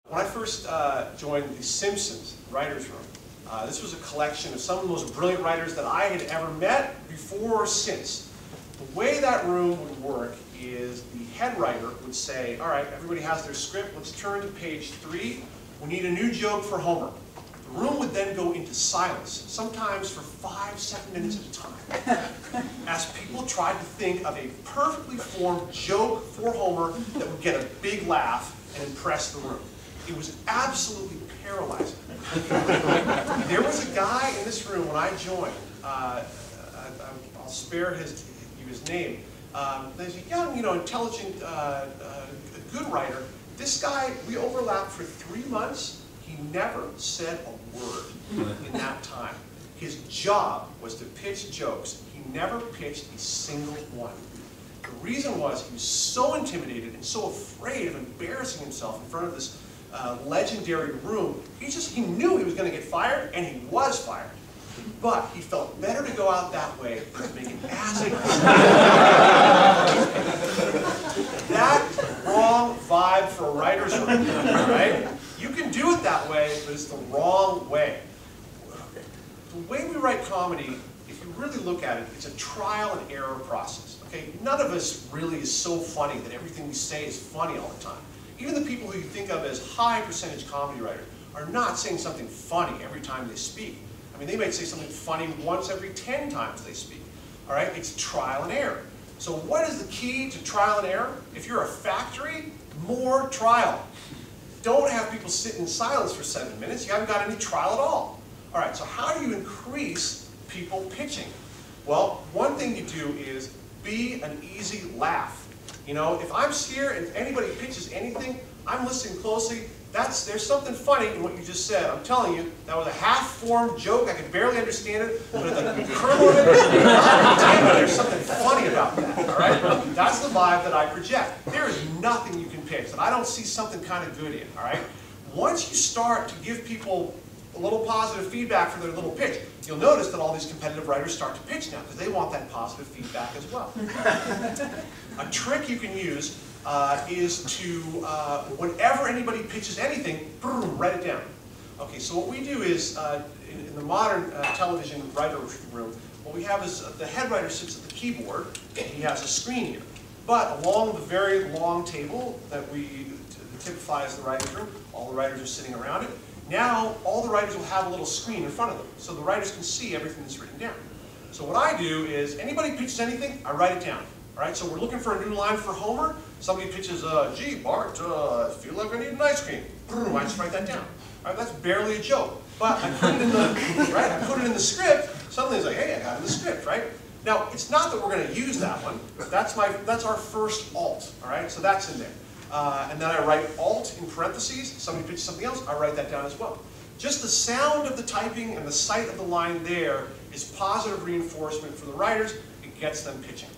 When I first joined the Simpsons writers' room, this was a collection of some of the most brilliant writers that I had ever met before or since. The way that room would work is the head writer would say, all right, everybody has their script, let's turn to page 3. We need a new joke for Homer. The room would then go into silence, sometimes for 5-7 minutes at a time, as people tried to think of a perfectly formed joke for Homer that would get a big laugh and impress the room. It was absolutely paralyzing. There was a guy in this room when I joined, I'll spare his name, there's a young, intelligent, good writer. This guy, we overlapped for 3 months. He never said a word in that time. His job was to pitch jokes. He never pitched a single one. The reason was he was so intimidated and so afraid of embarrassing himself in front of this legendary room. He knew he was going to get fired, and he was fired. But he felt better to go out that way than make an ass of himself. That's the wrong vibe for a writer's room, right? You can do it that way, but it's the wrong way. The way we write comedy, if you really look at it, it's a trial and error process. Okay? None of us really is so funny that everything we say is funny all the time. Even the people who you think of as high percentage comedy writers are not saying something funny every time they speak. I mean, they might say something funny once every 10 times they speak. All right? It's trial and error. So what is the key to trial and error? If you're a factory, more trial. Don't have people sit in silence for 7 minutes. You haven't got any trial at all. All right, so how do you increase people pitching? Well, one thing you do is be an easy laugh. If I'm here and anybody pitches anything, I'm listening closely. There's something funny in what you just said. I'm telling you, that was a half-formed joke. I could barely understand it, but at the kernel of it, there's something funny about that. All right, that's the vibe that I project. There is nothing you can pitch that I don't see something kind of good in. All right, once you start to give people a little positive feedback for their little pitch, you'll notice that all these competitive writers start to pitch now because they want that positive feedback as well. A trick you can use is to, whenever anybody pitches anything, boom, write it down. Okay, so what we do is, in the modern television writer room, what we have is the head writer sits at the keyboard, and he has a screen here. But along the very long table that typifies the writer's room, all the writers are sitting around it. Now, all the writers will have a little screen in front of them, so the writers can see everything that's written down. So what I do is, anybody pitches anything, I write it down. All right, so we're looking for a new line for Homer. Somebody pitches, gee, Bart, I feel like I need an ice cream. Boom, I just write that down. All right, that's barely a joke. But I put it in the script. Suddenly it's like, hey, I got it in the script, right? Now, it's not that we're going to use that one. That's our first alt, all right? So that's in there. And then I write alt in parentheses. Somebody pitches something else, I write that down as well. Just the sound of the typing and the sight of the line there is positive reinforcement for the writers. It gets them pitching.